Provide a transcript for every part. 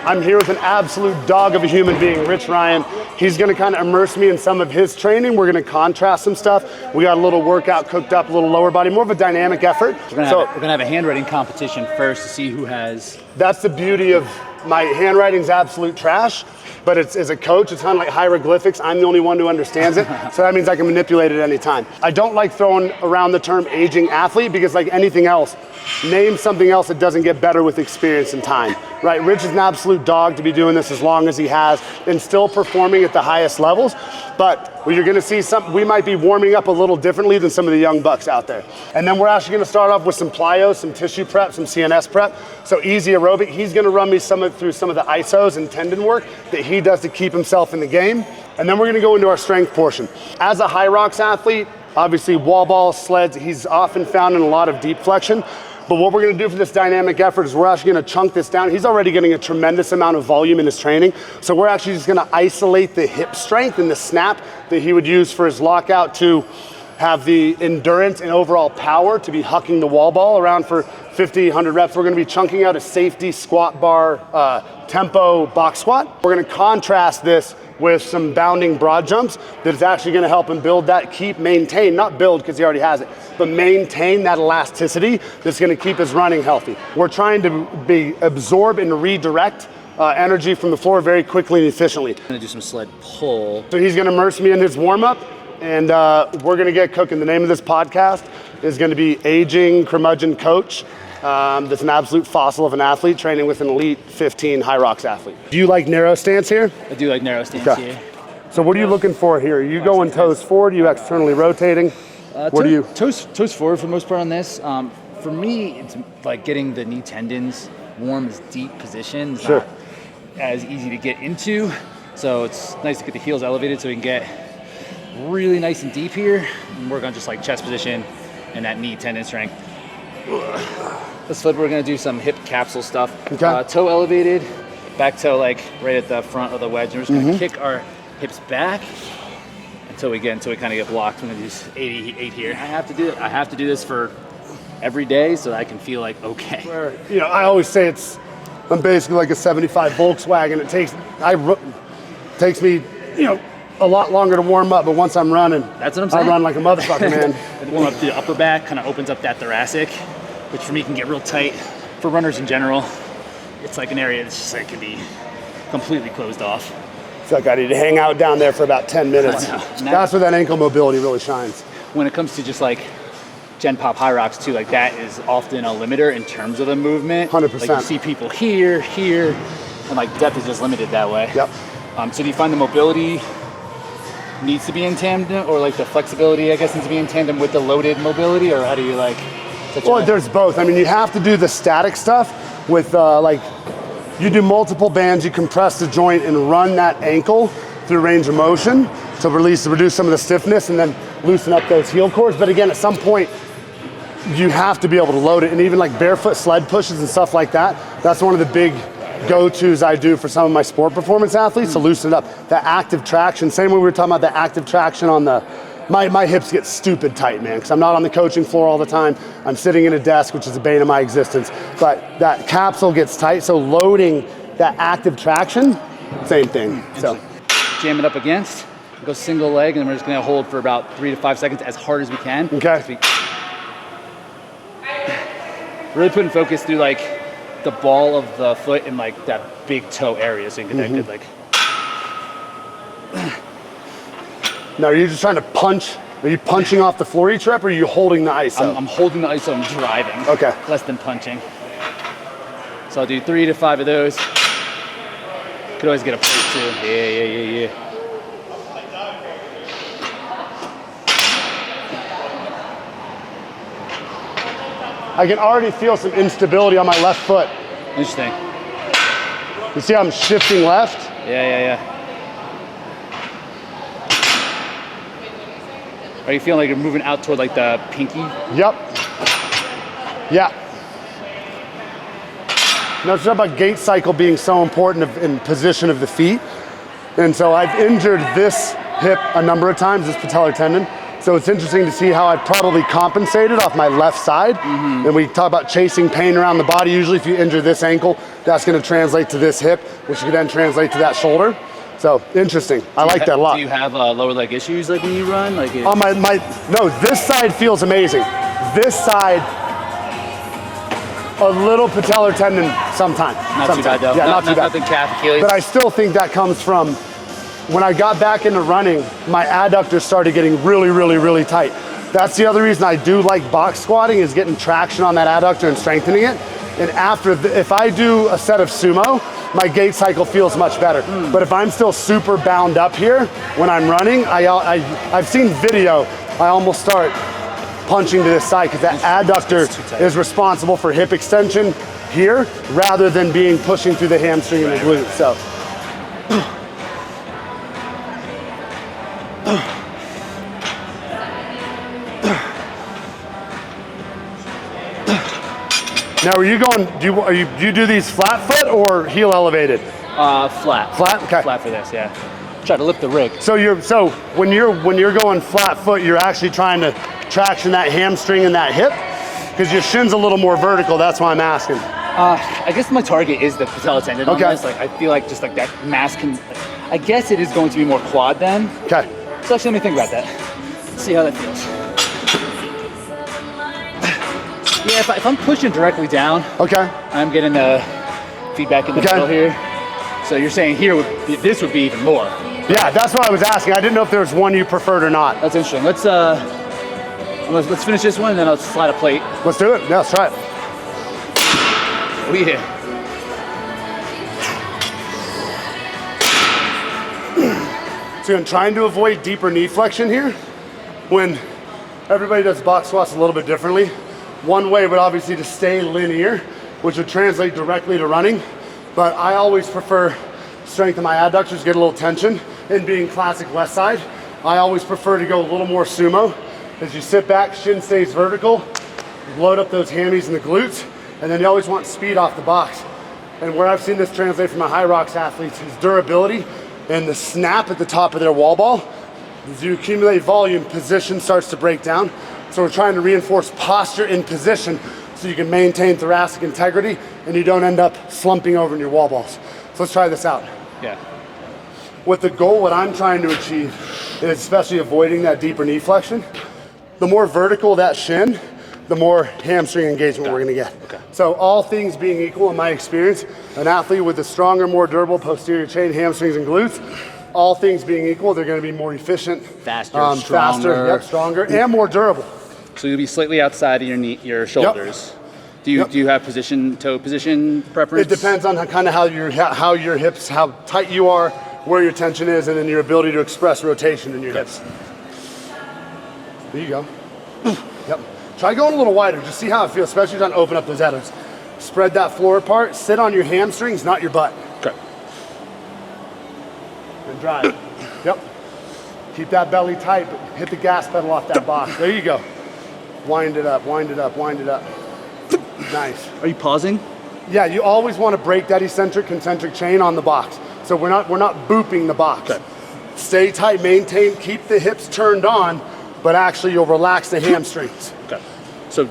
I'm here with an absolute dog of a human being, Rich Ryan. He's gonna kind of immerse me in some of his training. We're gonna contrast some stuff. We got a little workout cooked up, a little lower body, more of a dynamic effort. We're gonna have a handwriting competition first to see who has. That's the beauty of my handwriting's absolute trash, but it's, as a coach, it's kind of like hieroglyphics. I'm the only one who understands it, so that means I can manipulate it any time. I don't like throwing around the term aging athlete because, like anything else, name something else that doesn't get better with experience and time, right? Rich is an absolute dog to be doing this as long as he has and still performing at the highest levels, but you're gonna see we might be warming up a little differently than some of the young bucks out there. And then we're actually gonna start off with some plyo, some tissue prep, some CNS prep, so easy aerobic. He's gonna run me through some of the isos and tendon work that he does to keep himself in the game. And then we're gonna go into our strength portion. As a HYROX athlete, obviously wall ball, sleds, he's often found in a lot of deep flexion. But what we're gonna do for this dynamic effort is we're actually gonna chunk this down. He's already getting a tremendous amount of volume in his training. So we're actually just gonna isolate the hip strength and the snap that he would use for his lockout to have the endurance and overall power to be hucking the wall ball around for 50, 100 reps. We're gonna be chunking out a safety squat bar, tempo box squat. We're gonna contrast this with some bounding broad jumps that is actually gonna help him build that, maintain, not build because he already has it, but maintain that elasticity that's gonna keep his running healthy. We're trying to absorb and redirect energy from the floor very quickly and efficiently. I'm gonna do some sled pull. So he's gonna immerse me in his warm up, and we're gonna get cooking. The name of this podcast is gonna be Aging Curmudgeon Coach. That's an absolute fossil of an athlete training with an elite 15 HYROX athlete. Do you like narrow stance here? I do like narrow stance here. So what are you looking for here? Are you going toes forward? Are you externally rotating? What do you? Toes forward for the most part on this. For me, it's like getting the knee tendons warm as deep positions. Sure. Not as easy to get into. So it's nice to get the heels elevated so we can get really nice and deep here and work on just like chest position and that knee tendon strength. This flip, we're gonna do some hip capsule stuff. Okay. Toe elevated, back toe like right at the front of the wedge. And we're just gonna kick our hips back until we kind of get blocked. I'm gonna do 88 here. I have to do this for every day so that I can feel like okay. You know, I always say I'm basically like a 75 Volkswagen. It takes me, you know, a lot longer to warm up, but once I'm running, that's what I'm saying. I run like a motherfucker, man. Warm up the upper back, kind of opens up that thoracic, which for me can get real tight. For runners in general, it's like an area that's just like can be completely closed off. I feel like I need to hang out down there for about 10 minutes. That's where that ankle mobility really shines. When it comes to just like Gen Pop HYROX too, like that is often a limiter in terms of the movement. 100%. Like you see people here, and like depth is just limited that way. Yep. So do you find the mobility needs to be in tandem, or like the flexibility, I guess, needs to be in tandem with the loaded mobility, or how do you like? Well, there's both. I mean, you have to do the static stuff with like, you do multiple bands, you compress the joint and run that ankle through range of motion to reduce some of the stiffness and then loosen up those heel cores. But again, at some point, you have to be able to load it, and even like barefoot sled pushes and stuff like that, that's one of the big go-tos I do for some of my sport performance athletes to loosen it up. The active traction, same way we were talking about the active traction on my hips get stupid tight, man, because I'm not on the coaching floor all the time. I'm sitting in a desk, which is the bane of my existence. But that capsule gets tight, so loading that active traction, same thing. So jam it up against, go single leg, and then we're just gonna hold for about 3 to 5 seconds as hard as we can. Okay. Really putting focus through like the ball of the foot and like that big toe area, so you can get that good like. Now, are you just trying to punch? Are you punching off the floor each rep, or are you holding the ISO? I'm holding the ISO, I'm driving. Okay. Less than punching. So I'll do 3 to 5 of those. Could always get a plate too. Yeah. I can already feel some instability on my left foot. Interesting. You see how I'm shifting left? Yeah. Are you feeling like you're moving out toward like the pinky? Yep. Yeah. Now, it's about gait cycle being so important in position of the feet. And so I've injured this hip a number of times, this patellar tendon. So it's interesting to see how I've probably compensated off my left side. And we talk about chasing pain around the body. Usually if you injure this ankle, that's gonna translate to this hip, which could then translate to that shoulder. So interesting, I like that a lot. Do you have lower leg issues like when you run? Like On no, this side feels amazing. This side, a little patellar tendon sometimes. Not too bad though. Yeah, not too bad. Nothing calf, Achilles. But I still think that comes from when I got back into running, my adductors started getting really, really, really tight. That's the other reason I do like box squatting, is getting traction on that adductor and strengthening it. And if I do a set of sumo, my gait cycle feels much better. But if I'm still super bound up here when I'm running, I've seen video, I almost start punching to this side because that adductor is responsible for hip extension here rather than being pushing through the hamstring and the glute. So. Now, are you going? Do you do these flat foot or heel elevated? Flat. Flat. Okay. Flat for this, yeah. Try to lift the rig. So when you're going flat foot, you're actually trying to traction that hamstring and that hip, because your shin's a little more vertical. That's why I'm asking. I guess my target is the patella tendon. Okay. On this. Like I feel like just like that mass can. I guess it is going to be more quad then. Okay. So actually, let me think about that. See how that feels. Yeah, if I'm pushing directly down, Okay. I'm getting the feedback in the middle here. So you're saying this would be even more. Yeah, that's what I was asking. I didn't know if there was one you preferred or not. That's interesting. Let's finish this one and then I'll slide a plate. Let's do it. Yeah, let's try it. Oh yeah. So I'm trying to avoid deeper knee flexion here. When everybody does box squats a little bit differently. One way would obviously to stay linear, which would translate directly to running. But I always prefer strength in my adductors, get a little tension. And being classic west side, I always prefer to go a little more sumo. As you sit back, shin stays vertical, load up those hammies and the glutes, and then you always want speed off the box. And where I've seen this translate for my HYROX athletes is durability and the snap at the top of their wall ball. As you accumulate volume, position starts to break down. So we're trying to reinforce posture in position so you can maintain thoracic integrity and you don't end up slumping over in your wall balls. So let's try this out. Yeah. With the goal, what I'm trying to achieve is especially avoiding that deeper knee flexion. The more vertical that shin, the more hamstring engagement we're gonna get. Okay. So all things being equal, in my experience, an athlete with a stronger, more durable posterior chain, hamstrings and glutes, all things being equal, they're gonna be more efficient, stronger, stronger, and more durable. So you'll be slightly outside of your shoulders. Yep. Do you have toe position preference? It depends on kind of how your hips, how tight you are, where your tension is, and then your ability to express rotation in your hips. There you go. Yep. Try going a little wider, just see how it feels, especially trying to open up those adductors. Spread that floor apart, sit on your hamstrings, not your butt. Okay. And drive. Yep. Keep that belly tight, but hit the gas pedal off that box. There you go. Wind it up, wind it up, wind it up. Nice. Are you pausing? Yeah, you always want to break that eccentric concentric chain on the box. So we're not booping the box. Okay. Stay tight, maintain, keep the hips turned on, but actually you'll relax the hamstrings. Okay. So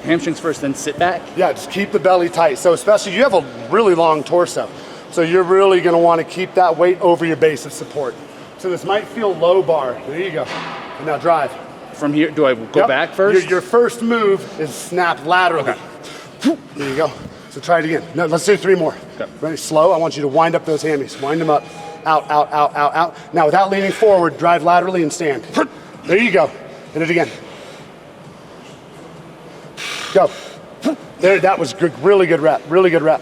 hamstrings first, then sit back? Yeah, just keep the belly tight. So especially, you have a really long torso. So you're really gonna want to keep that weight over your base of support. So this might feel low bar. There you go. And now drive. From here, do I go back first? Your first move is snap laterally. Okay. There you go. So try it again. No, let's do 3 more. Okay. Ready? Slow. I want you to wind up those hammies. Wind them up. Out, out, out, out, out. Now without leaning forward, drive laterally and stand. There you go. Hit it again. Go. There, that was good, really good rep. Really good rep.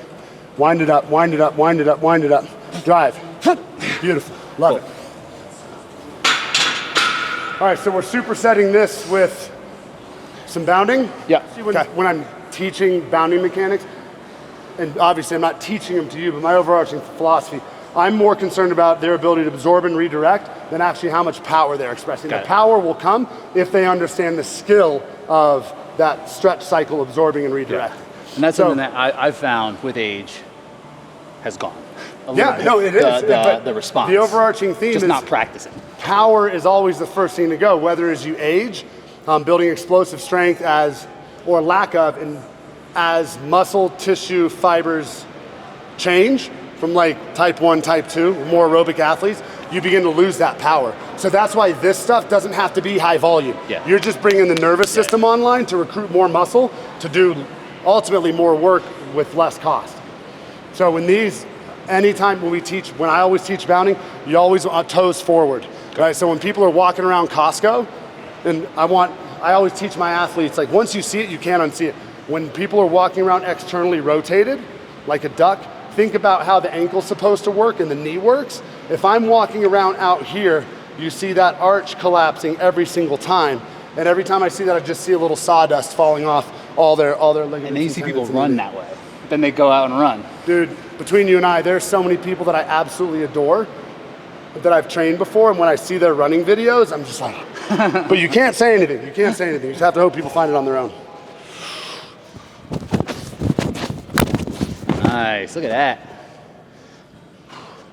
Wind it up, wind it up, wind it up, wind it up. Drive. Beautiful. Love it. All right, so we're supersetting this with some bounding. Yeah. See, when I'm teaching bounding mechanics, and obviously I'm not teaching them to you, but my overarching philosophy, I'm more concerned about their ability to absorb and redirect than actually how much power they're expressing. The power will come if they understand the skill of that stretch cycle, absorbting and redirecting. Yeah. And that's something that I've found with age has gone. A little Yeah, bit. no, it is. The response. The overarching theme just is not practicing. power is always the first thing to go, whether as you age, building explosive strength or lack of, and as muscle tissue fibers change from like type 1, type 2, more aerobic athletes, you begin to lose that power. So that's why this stuff doesn't have to be high volume. Yeah. You're just bringing the nervous system online to recruit more muscle to do ultimately more work with less cost. So anytime when I always teach bounding, you always want toes forward, right? So when people are walking around Costco, and I always teach my athletes, like once you see it, you can't unsee it. When people are walking around externally rotated, like a duck, think about how the ankle's supposed to work and the knee works. If I'm walking around out here, you see that arch collapsing every single time. And every time I see that, I just see a little sawdust falling off all their ligaments. And then you see people run that way. Then they go out and run. Dude, between you and I, there's so many people that I absolutely adore that I've trained before, and when I see their running videos, I'm just like, but you can't say anything. You can't say anything. You just have to hope people find it on their own. Nice, look at that.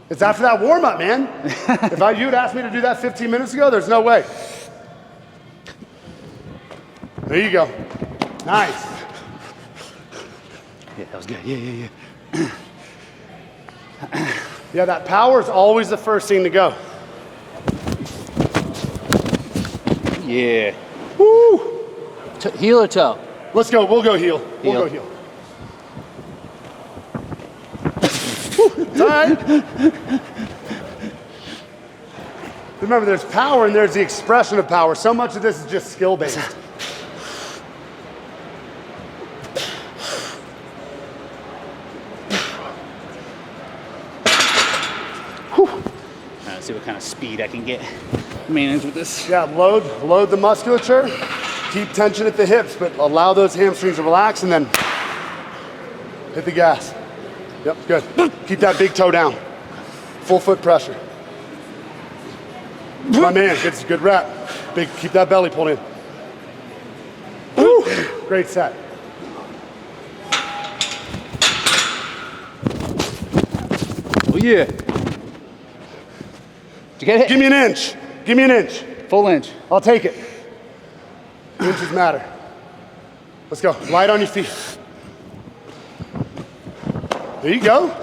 It's after that warm-up, man. If you'd asked me to do that 15 minutes ago, there's no way. There you go. Nice. Yeah, that was good. Yeah. Yeah, that power is always the first thing to go. Yeah. Woo! Heel or toe? Let's go. We'll go heel. We'll go heel. Time. Remember, there's power and there's the expression of power. So much of this is just skill-based. See what kind of speed I can manage with this. Yeah, load the musculature, keep tension at the hips, but allow those hamstrings to relax and then hit the gas. Yep, good. Keep that big toe down. Full foot pressure. My man, good rep. Keep that belly pulled in. Woo. Great set. Oh yeah. Did you get it? Give me an inch. Give me an inch. Full inch. I'll take it. Inches matter. Let's go. Light on your feet. There you go.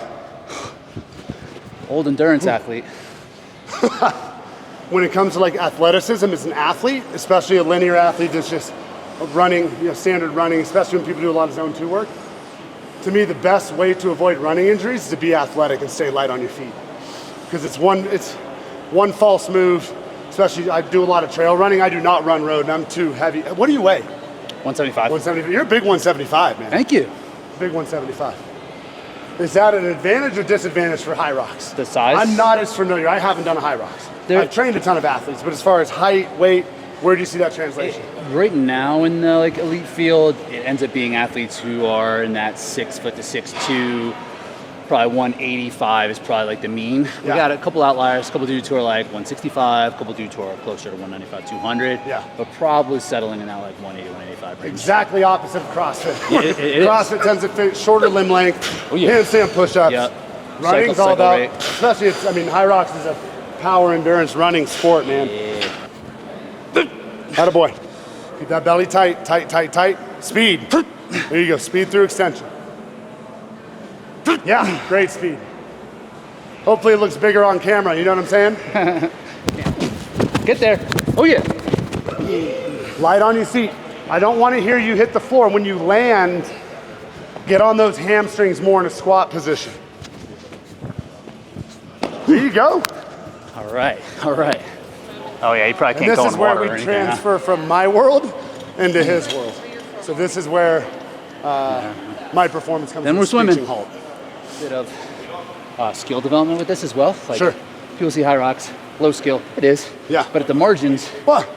Old endurance athlete. When it comes to like athleticism as an athlete, especially a linear athlete that's just running, standard running, especially when people do a lot of zone 2 work, to me the best way to avoid running injuries is to be athletic and stay light on your feet. Because it's one false move, especially I do a lot of trail running. I do not run road and I'm too heavy. What do you weigh? 175. 175. You're a big 175, man. Thank you. Big 175. Is that an advantage or disadvantage for HYROX? The size? I'm not as familiar. I haven't done a HYROX. I've trained a ton of athletes, but as far as height, weight, where do you see that translation? Right now in the elite field, it ends up being athletes who are in that 6 foot to 6'2", probably 185 is probably the mean. We got a couple outliers, a couple dudes who are 165, a couple dudes who are closer to 195, 200. Yeah. But probably settling in that 180, 185 range. Exactly opposite of CrossFit. It CrossFit tends to fit shorter limb length, handstand push-ups. Yep. Running's all about, especially HYROX is a power endurance running sport, man. Yeah. Attaboy. Keep that belly tight, tight, tight, tight. Speed. There you go, speed through extension. Yeah, great speed. Hopefully it looks bigger on camera, you know what I'm saying? Get there. Oh yeah. Light on your feet. I don't want to hear you hit the floor. When you land, get on those hamstrings more in a squat position. There you go. All right. Oh yeah, you probably can't go in water. This is where we transfer from my world into his world. So this is where my performance comes. Then we're swimming. Halt. Bit of skill development with this as well. Sure. People see HYROX, low skill. It is. Yeah. But at the margins,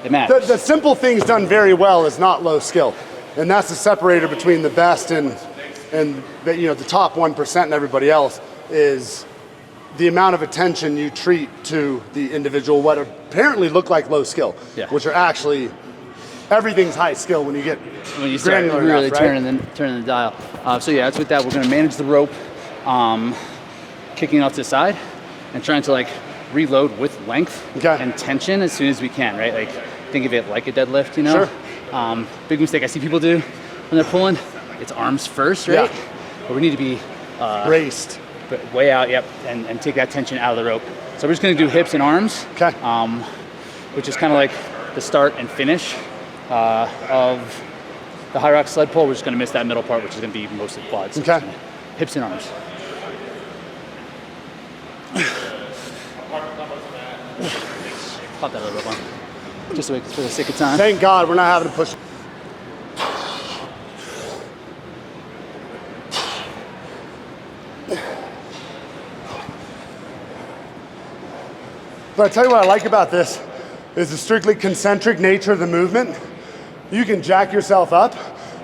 it matters. The simple things done very well is not low skill, and that's the separator between the best and the top 1% and everybody else is the amount of attention you treat to the individual, what apparently look like low skill, which are actually, everything's high skill when you start really turning the dial. So yeah, that's with that. We're going to manage the rope. kicking off to the side and trying to like reload with length Okay. and tension as soon as we can, right? Like think of it like a deadlift, you know? Sure. Big mistake I see people do when they're pulling, it's arms first, right? Yeah. But we need to be Braced. way out, yep, and take that tension out of the rope. So we're just gonna do hips and arms, Okay. which is kind of like the start and finish of the HYROX sled pull. We're just gonna miss that middle part, which is gonna be mostly quads. So Okay. just gonna- hips and arms. Pop that a little bit more, just so for the sake of time. Thank God we're not having to push. But I tell you what I like about this is the strictly concentric nature of the movement. You can jack yourself up,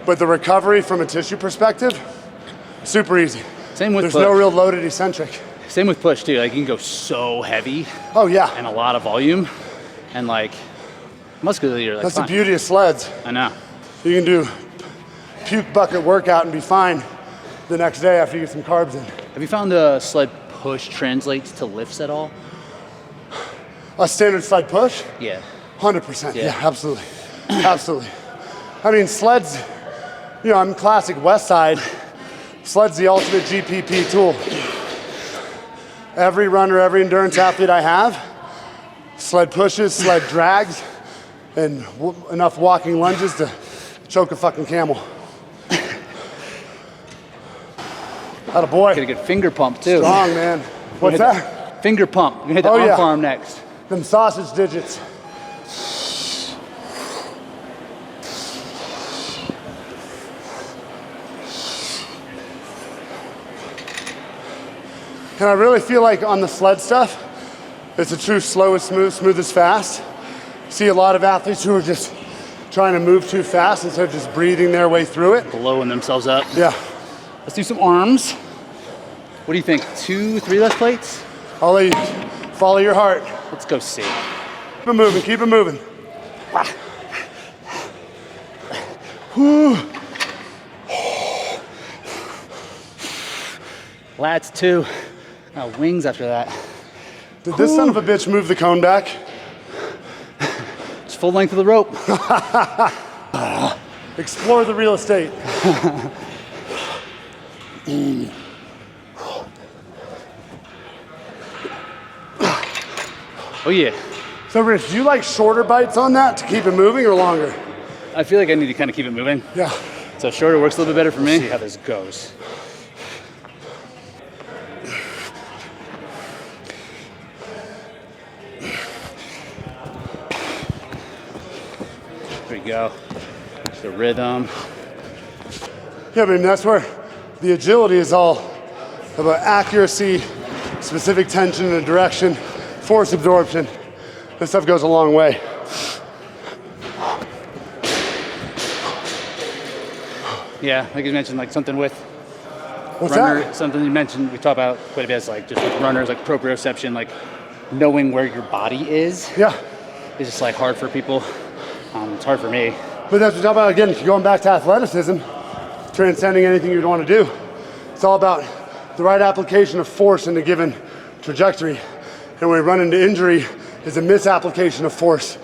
but the recovery from a tissue perspective, super easy. Same with There's push. no real loaded eccentric. Same with push too. Like you can go so heavy Oh yeah, and a lot of volume, and like muscularly you're like that's fine. the beauty of sleds. I know. You can do puke bucket workout and be fine the next day after you get some carbs in. Have you found the sled push translates to lifts at all? A standard sled push? Yeah. 100%. Yeah. Yeah, absolutely. Absolutely. I mean, sleds, you know, I'm classic West Side. Sled's the ultimate GPP tool. Every runner, every endurance athlete I have, sled pushes, sled drags, and enough walking lunges to choke a fucking camel. Atta boy. Get a good finger pump too. Strong, man. What's that? Finger pump. You're gonna hit the Oh, arm yeah. farm next. Them sausage digits. And I really feel like on the sled stuff, it's a true slow is smooth, smooth is fast. See a lot of athletes who are just trying to move too fast instead of just breathing their way through it. Blowing themselves up. Yeah, Let's do some arms. What do you think? 2, 3 less plates? I'll let you follow your heart. Let's go see. Keep it moving, keep it moving. Whew. Lats 2. Wings after that. Did this son of a bitch move the cone back? Just full length of the rope. Explore the real estate. Oh yeah. So Rich, do you like shorter bites on that to keep it moving or longer? I feel like I need to kind of keep it moving. Yeah. So shorter works a little bit better for me. See how this goes. There we go. The rhythm. Yeah, but I mean, that's where the agility is all about accuracy, specific tension in a direction, force absorption. This stuff goes a long way. Yeah, like you mentioned, like something with What's runner, that? something you mentioned, we talk about quite a bit, is like just with runners, like proprioception, like knowing where your body is Yeah. just like hard for people. It's hard for me. But that's what we're talking about again, going back to athleticism, transcending anything you'd want to do. It's all about the right application of force in a given trajectory. And when we run into injury, is a misapplication of force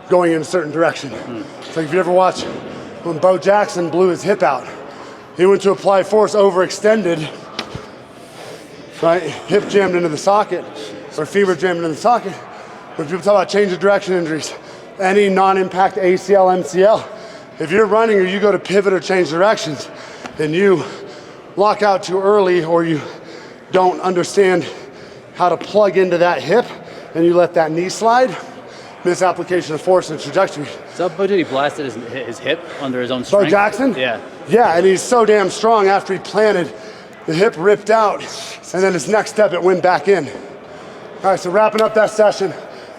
going in a certain direction. It's like if you ever watch when Beau Jackson blew his hip out, he went to apply force, overextended, right? Hip jammed into the socket, or femur jammed into the socket. When people talk about change of direction injuries, any non-impact ACL, MCL, if you're running or you go to pivot or change directions and you lock out too early or you don't understand how to plug into that hip and you let that knee slide, misapplication of force and trajectory. So Beau did he blasted his hip under his own Beau strength? Jackson? Yeah. Yeah, and he's so damn strong after he planted, the hip ripped out, and then his next step, it went back in. All right, so wrapping up that session,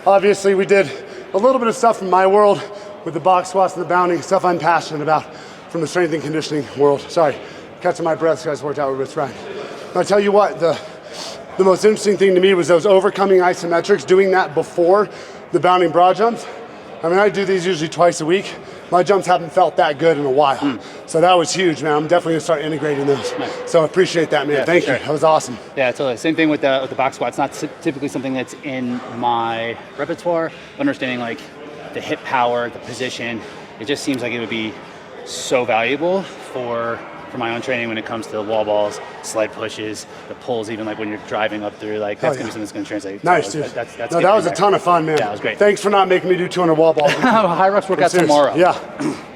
obviously we did a little bit of stuff from my world with the box squats and the bounding, stuff I'm passionate about from the strength and conditioning world. Sorry, catching my breath, guys worked out with Rich Ryan. I'll tell you what, the most interesting thing to me was those overcoming isometrics, doing that before the bounding broad jumps. I mean, I do these usually twice a week. My jumps haven't felt that good in a while. So So that was huge, man. I'm definitely gonna start integrating those. Nice. So I appreciate that, man. Yeah, Thank sure. you. That was awesome. Yeah, totally. Same thing with the box squat. It's not typically something that's in my repertoire. Understanding like the hip power, the position, it just seems like it would be so valuable for my own training when it comes to the wall balls, sled pushes, the pulls, even like when you're driving up through, like that's gonna be something that's gonna translate. Nice, so dude. That's No, that was a ton of fun, man. Yeah, it was great. HYROX workout HYROX workout Serious. tomorrow. Yeah.